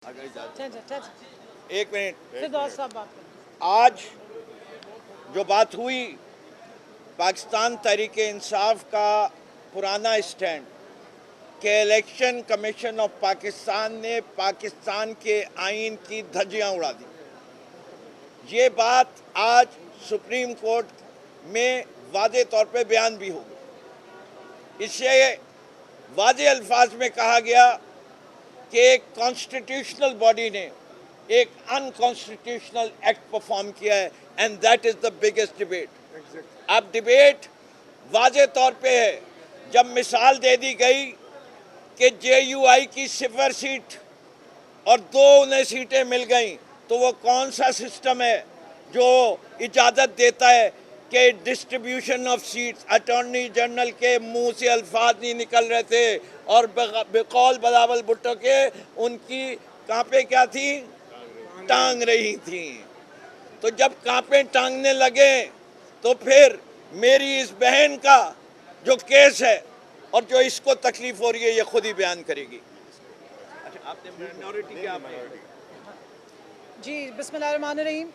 एक मिनट, फिरदौस साहब बात करें। आज जो बात हुई पाकिस्तान तहरीके इंसाफ का पुराना स्टैंड कि इलेक्शन कमीशन ऑफ पाकिस्तान ने पाकिस्तान के आइन की धज्जियां उड़ा दी। ये बात आज सुप्रीम कोर्ट में वाज़े तौर पे बयान भी हो गई। इससे वाज़े अल्फाज में कहा गया कि एक कॉन्स्टिट्यूशनल बॉडी ने एक अनकॉन्स्टिट्यूशनल एक्ट परफॉर्म किया है and that is the biggest debate. अब डिबेट वाज़े तौर पे है जब मिसाल दे दी गई कि JUI की 0 सीट और 2 उन्हें सीटें मिल गई, तो वो कौन सा सिस्टम है जो इजाज़त देता है कि distribution of seats, attorney general के मुंह से अल्फाज नहीं निकल रहे थे और बेकौल बिलावल भुट्टो के उनकी कांपे क्या थी, टांग रही थी। तो जब कांपे टांगने लगे तो फिर मेरी इस बहन का जो केस है और जो इसको तकलीफ हो रही है ये खुद ही बयान करेगी। अच्छा, आपने माइनॉरिटी क्या जी, बिस्मिल्लाहिर्रहमानिर्रहीम।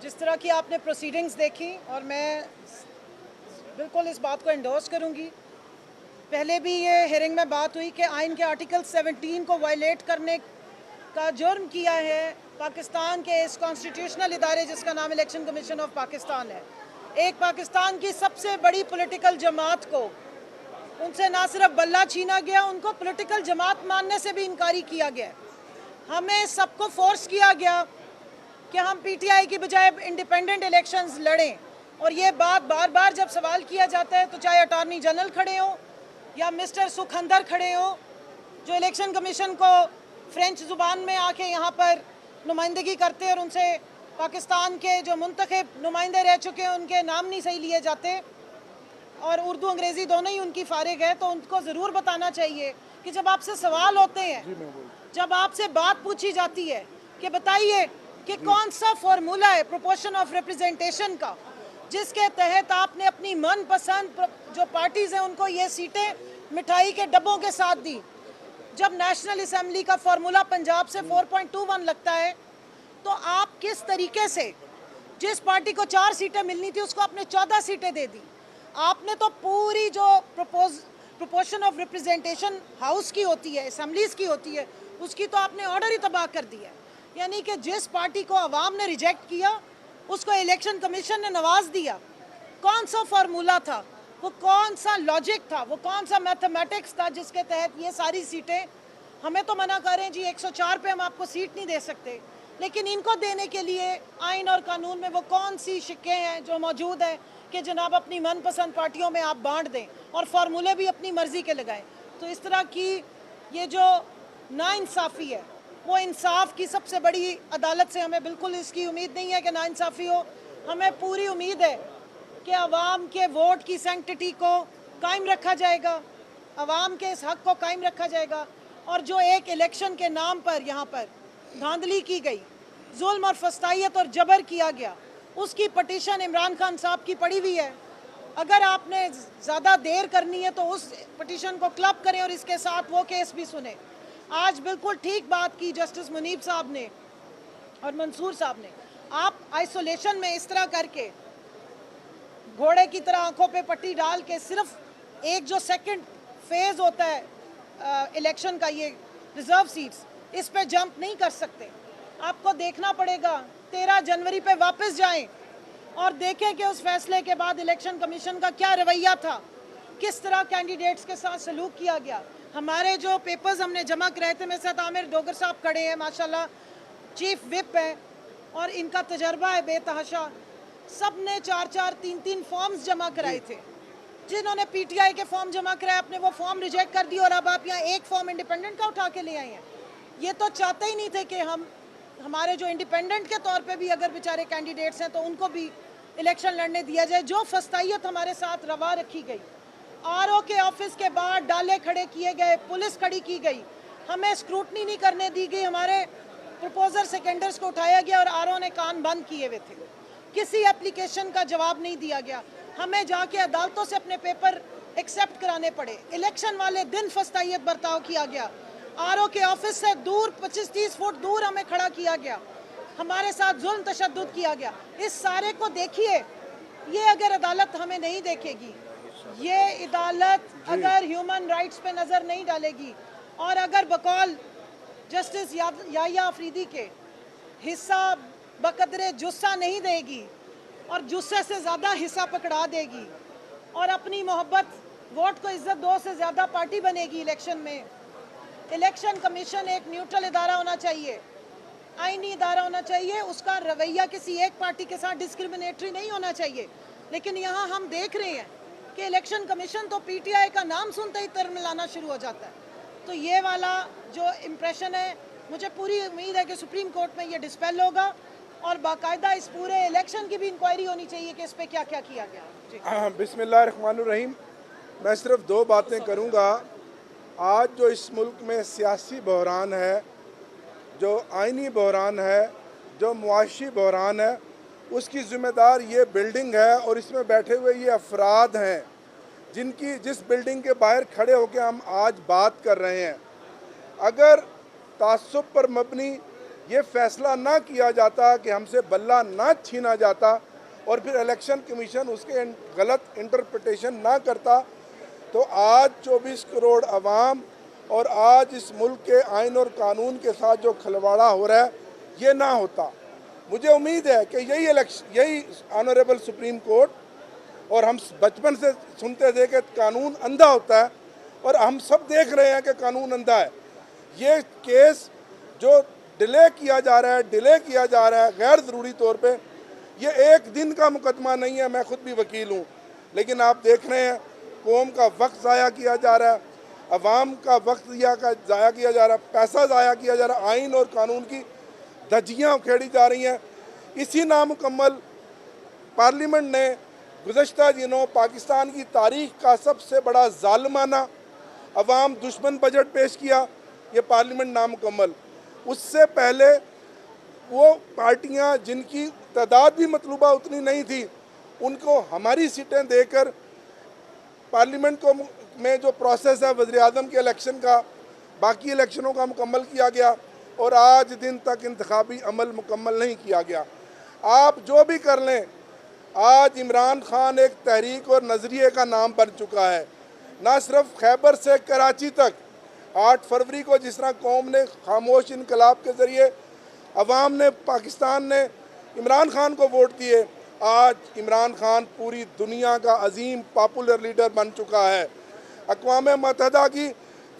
जिस तरह की आपने प्रोसीडिंग्स देखी और मैं बिल्कुल इस बात को एंडोर्स करूंगी। पहले भी ये हियरिंग में बात हुई कि आइन के आर्टिकल 17 को वायलेट करने का जुर्म किया है पाकिस्तान के इस कॉन्स्टिट्यूशनल इदारे जिसका नाम इलेक्शन कमीशन ऑफ पाकिस्तान है। एक पाकिस्तान की सबसे बड़ी पॉलिटिकल जमात को उनसे ना सिर्फ बल्ला छीना गया, उनको पॉलिटिकल जमात मानने से भी इनकारी किया गया। हमें सबको फोर्स किया गया कि हम PTI की बजाय इंडिपेंडेंट इलेक्शंस लड़ें, और ये बात बार बार जब सवाल किया जाता है तो चाहे अटॉर्नी जनरल खड़े हो या मिस्टर सुखंदर खड़े हो जो इलेक्शन कमीशन को फ्रेंच ज़ुबान में आके यहाँ पर नुमाइंदगी करते हैं और उनसे पाकिस्तान के जो मुंतखब नुमाइंदे रह चुके हैं उनके नाम नहीं सही लिए जाते और उर्दू अंग्रेज़ी दोनों ही उनकी फारिग है, तो उनको ज़रूर बताना चाहिए कि जब आपसे सवाल होते हैं, जब आपसे बात पूछी जाती है कि बताइए कि कौन सा फॉर्मूला है प्रोपोर्शन ऑफ रिप्रेजेंटेशन का जिसके तहत आपने अपनी मनपसंद जो पार्टीज़ हैं उनको ये सीटें मिठाई के डब्बों के साथ दी। जब नेशनल असेंबली का फॉर्मूला पंजाब से 4.21 लगता है तो आप किस तरीके से जिस पार्टी को 4 सीटें मिलनी थी उसको आपने 14 सीटें दे दी। आपने तो पूरी जो प्रोपोर्शन ऑफ रिप्रेजेंटेशन हाउस की होती है, असेंबलीज की होती है, उसकी तो आपने ऑर्डर ही तबाह कर दिया है। यानी कि जिस पार्टी को अवाम ने रिजेक्ट किया उसको इलेक्शन कमीशन ने नवाज दिया। कौन सा फार्मूला था, वो कौन सा लॉजिक था, वो कौन सा मैथमेटिक्स था जिसके तहत ये सारी सीटें हमें तो मना कर रहे हैं जी 104 पे हम आपको सीट नहीं दे सकते, लेकिन इनको देने के लिए आइन और कानून में वो कौन सी शिक्के हैं जो मौजूद हैं कि जनाब अपनी मनपसंद पार्टियों में आप बांट दें और फार्मूले भी अपनी मर्जी के लगाएं। तो इस तरह की ये जो नाइंसाफ़ी है वो इंसाफ की सबसे बड़ी अदालत से हमें बिल्कुल इसकी उम्मीद नहीं है कि नाइंसाफ़ी हो। हमें पूरी उम्मीद है कि आवाम के वोट की सैंक्टिटी को कायम रखा जाएगा, आवाम के इस हक़ को कायम रखा जाएगा। और जो एक इलेक्शन के नाम पर यहाँ पर धांधली की गई, जुल्म और फस्तायत और जबर किया गया, उसकी पटिशन इमरान खान साहब की पड़ी हुई है। अगर आपने ज़्यादा देर करनी है तो उस पटिशन को क्लब करें और इसके साथ वो केस भी सुने। आज बिल्कुल ठीक बात की जस्टिस मुनीब साहब ने और मंसूर साहब ने। आप आइसोलेशन में इस तरह करके घोड़े की तरह आंखों पे पट्टी डाल के सिर्फ एक जो सेकंड फेज होता है इलेक्शन का, ये रिजर्व सीट्स, इस पे जंप नहीं कर सकते। आपको देखना पड़ेगा 13 जनवरी पे वापस जाएं और देखें कि उस फैसले के बाद इलेक्शन कमीशन का क्या रवैया था, किस तरह कैंडिडेट्स के साथ सलूक किया गया। हमारे जो पेपर्स हमने जमा कराए थे, मेरे साथ आमिर डोगर साहब खड़े हैं, माशाल्लाह चीफ विप है और इनका तजर्बा है बेतहाशा। सब ने 4-4, 3-3 फॉर्म्स जमा कराए थे। जिन्होंने PTI के फॉर्म जमा कराए अपने वो फॉर्म रिजेक्ट कर दिए और अब आप यहाँ एक फॉर्म इंडिपेंडेंट का उठा के ले आए हैं। ये तो चाहते ही नहीं थे कि हमारे जो इंडिपेंडेंट के तौर पे भी अगर बेचारे कैंडिडेट्स हैं तो उनको भी इलेक्शन लड़ने दिया जाए। जो फस्तायत हमारे साथ रवा रखी गई, RO के ऑफिस के बाहर डाले खड़े किए गए, पुलिस खड़ी की गई, हमें स्क्रूटनी नहीं करने दी गई, हमारे प्रपोजर सेकेंडर्स को उठाया गया और RO ने कान बंद किए हुए थे, किसी एप्लीकेशन का जवाब नहीं दिया गया, हमें जाके अदालतों से अपने पेपर एक्सेप्ट कराने पड़े। इलेक्शन वाले दिन फस्तायत बर्ताव किया गया। आरओ के ऑफिस से दूर 25-30 फुट दूर हमें खड़ा किया गया, हमारे साथ जुल्म तशद्दुद किया गया। इस सारे को देखिए, ये अगर अदालत हमें नहीं देखेगी, ये अदालत अगर ह्यूमन राइट्स पे नज़र नहीं डालेगी और अगर बकौल जस्टिस याहिया अफरीदी के हिस्सा बकदरे जुस्सा नहीं देगी और जुस्से से ज़्यादा हिस्सा पकड़ा देगी और अपनी मोहब्बत वोट को इज्जत दो से ज़्यादा पार्टी बनेगी इलेक्शन में। इलेक्शन कमीशन एक न्यूट्रल इदारा होना चाहिए, आईनी इदारा होना चाहिए, उसका रवैया किसी एक पार्टी के साथ डिस्क्रिमिनेटरी नहीं होना चाहिए। लेकिन यहाँ हम देख रहे हैं कि इलेक्शन कमीशन तो पीटीआई का नाम सुनते ही तरमिलाना शुरू हो जाता है। तो ये वाला जो इम्प्रेशन है, मुझे पूरी उम्मीद है कि सुप्रीम कोर्ट में ये डिस्पेल होगा और बाकायदा इस पूरे इलेक्शन की भी इंक्वायरी होनी चाहिए कि इस पर क्या क्या किया गया। बिस्मिल्लाहिर्रहमानिर्रहीम। मैं सिर्फ दो बातें करूंगा। आज जो इस मुल्क में सियासी बहरान है, जो आइनी बहरान है, जो मुआशी बहरान है, उसकी ज़िम्मेदार ये बिल्डिंग है और इसमें बैठे हुए ये अफराद हैं जिस बिल्डिंग के बाहर खड़े होकर हम आज बात कर रहे हैं। अगर तासुब पर मबनी ये फ़ैसला ना किया जाता कि हमसे बल्ला ना छीना जाता और फिर इलेक्शन कमीशन उसके गलत इंटरप्रिटेशन ना करता, तो आज 24 करोड़ अवाम और आज इस मुल्क के आइन और कानून के साथ जो खलवाड़ा हो रहा है ये ना होता। मुझे उम्मीद है कि यही ऑनरेबल सुप्रीम कोर्ट, और हम बचपन से सुनते थे कि कानून अंधा होता है और हम सब देख रहे हैं कि कानून अंधा है। ये केस जो डिले किया जा रहा है गैर ज़रूरी तौर पे, ये एक दिन का मुकदमा नहीं है। मैं खुद भी वकील हूँ, लेकिन आप देख रहे हैं कौम का वक्त ज़ाया किया जा रहा है, अवाम का वक्त ज़ाया किया जा रहा है, पैसा ज़ाया किया जा रहा है, आइन और कानून की धज्जियाँ उखेड़ी जा रही हैं। इसी नामुकम्मल पार्लियामेंट ने गुज़श्ता दिनों पाकिस्तान की तारीख़ का सबसे बड़ा ज़ालिमाना अवाम दुश्मन बजट पेश किया, ये पार्लियामेंट नामुकम्मल। उससे पहले वो पार्टियां जिनकी तादाद भी मतलूबा उतनी नहीं थी, उनको हमारी सीटें देकर पार्लियामेंट को में जो प्रोसेस है वज़ीर आज़म के इलेक्शन का, बाकी इलेक्शनों का मुकम्मल किया गया और आज दिन तक इंतखाबी अमल मुकम्मल नहीं किया गया। आप जो भी कर लें, आज इमरान खान एक तहरीक और नज़रिए का नाम बन चुका है। ना सिर्फ खैबर से कराची तक 8 फरवरी को जिस तरह कौम ने खामोश इनकलाब के ज़रिए, अवाम ने, पाकिस्तान ने इमरान खान को वोट दिए, आज इमरान खान पूरी दुनिया का अजीम पॉपुलर लीडर बन चुका है। अक़वाम मुत्तहिदा की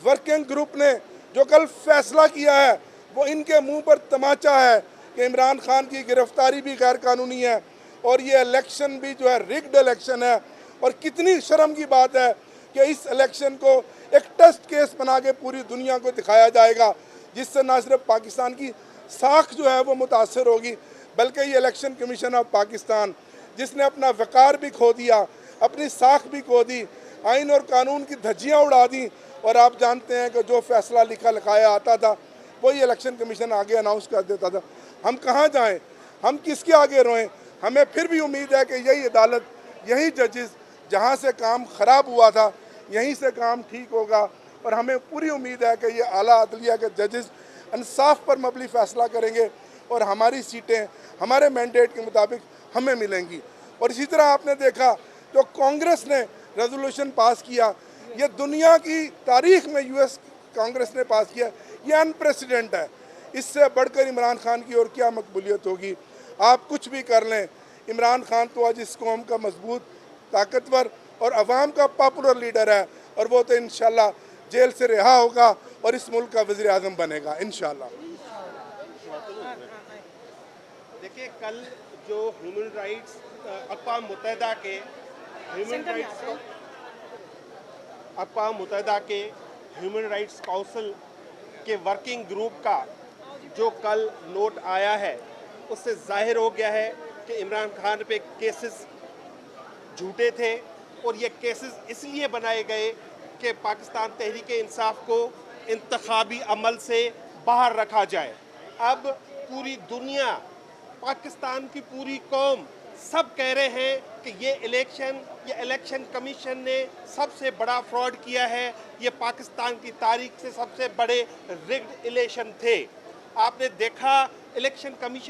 वर्किंग ग्रुप ने जो कल फैसला किया है वो इनके मुंह पर तमाचा है कि इमरान खान की गिरफ्तारी भी गैर कानूनी है और ये इलेक्शन भी जो है रिग्ड इलेक्शन है। और कितनी शर्म की बात है कि इस इलेक्शन को एक टेस्ट केस बना के पूरी दुनिया को दिखाया जाएगा, जिससे ना सिर्फ पाकिस्तान की साख जो है वो मुतासर होगी, बल्कि ये इलेक्शन कमीशन ऑफ पाकिस्तान जिसने अपना वक़ार भी खो दिया, अपनी साख भी खो दी, आइन और कानून की धज्जियाँ उड़ा दी। और आप जानते हैं कि जो फैसला लिखा लिखाया आता था वही इलेक्शन कमीशन आगे अनाउंस कर देता था। हम कहाँ जाएँ, हम किसके आगे रोएं? हमें फिर भी उम्मीद है कि यही अदालत, यही जजेस, जहाँ से काम ख़राब हुआ था यहीं से काम ठीक होगा। और हमें पूरी उम्मीद है कि ये आला अदलिया के जजेस इंसाफ पर मबनी फ़ैसला करेंगे और हमारी सीटें हमारे मैंडेट के मुताबिक हमें मिलेंगी। और इसी तरह आपने देखा जो कांग्रेस ने रेजोल्यूशन पास किया, ये दुनिया की तारीख में यूएस कांग्रेस ने पास किया, ये अनप्रेसिडेंट है। इससे बढ़कर इमरान खान की और क्या मकबूलियत होगी? आप कुछ भी कर लें, इमरान खान तो आज इस कौम का मजबूत, ताकतवर और अवाम का पॉपुलर लीडर है और वो तो इंशाल्लाह जेल से रिहा होगा और इस मुल्क का वज़ीर आज़म बनेगा इंशाल्लाह। देखिए, कल जो ह्यूमन राइट्स अक़वाम मुत्तहिदा के ह्यूमन राइट्स काउंसिल के वर्किंग ग्रुप का जो कल नोट आया है, उससे जाहिर हो गया है कि इमरान खान पे केसेस झूठे थे और ये केसेस इसलिए बनाए गए कि पाकिस्तान तहरीक इंसाफ को इंतखाबी अमल से बाहर रखा जाए। अब पूरी दुनिया, पाकिस्तान की पूरी कौम सब कह रहे हैं कि ये इलेक्शन कमीशन ने सबसे बड़ा फ्रॉड किया है, ये पाकिस्तान की तारीख से सबसे बड़े रिग्ड इलेक्शन थे। आपने देखा इलेक्शन कमीशन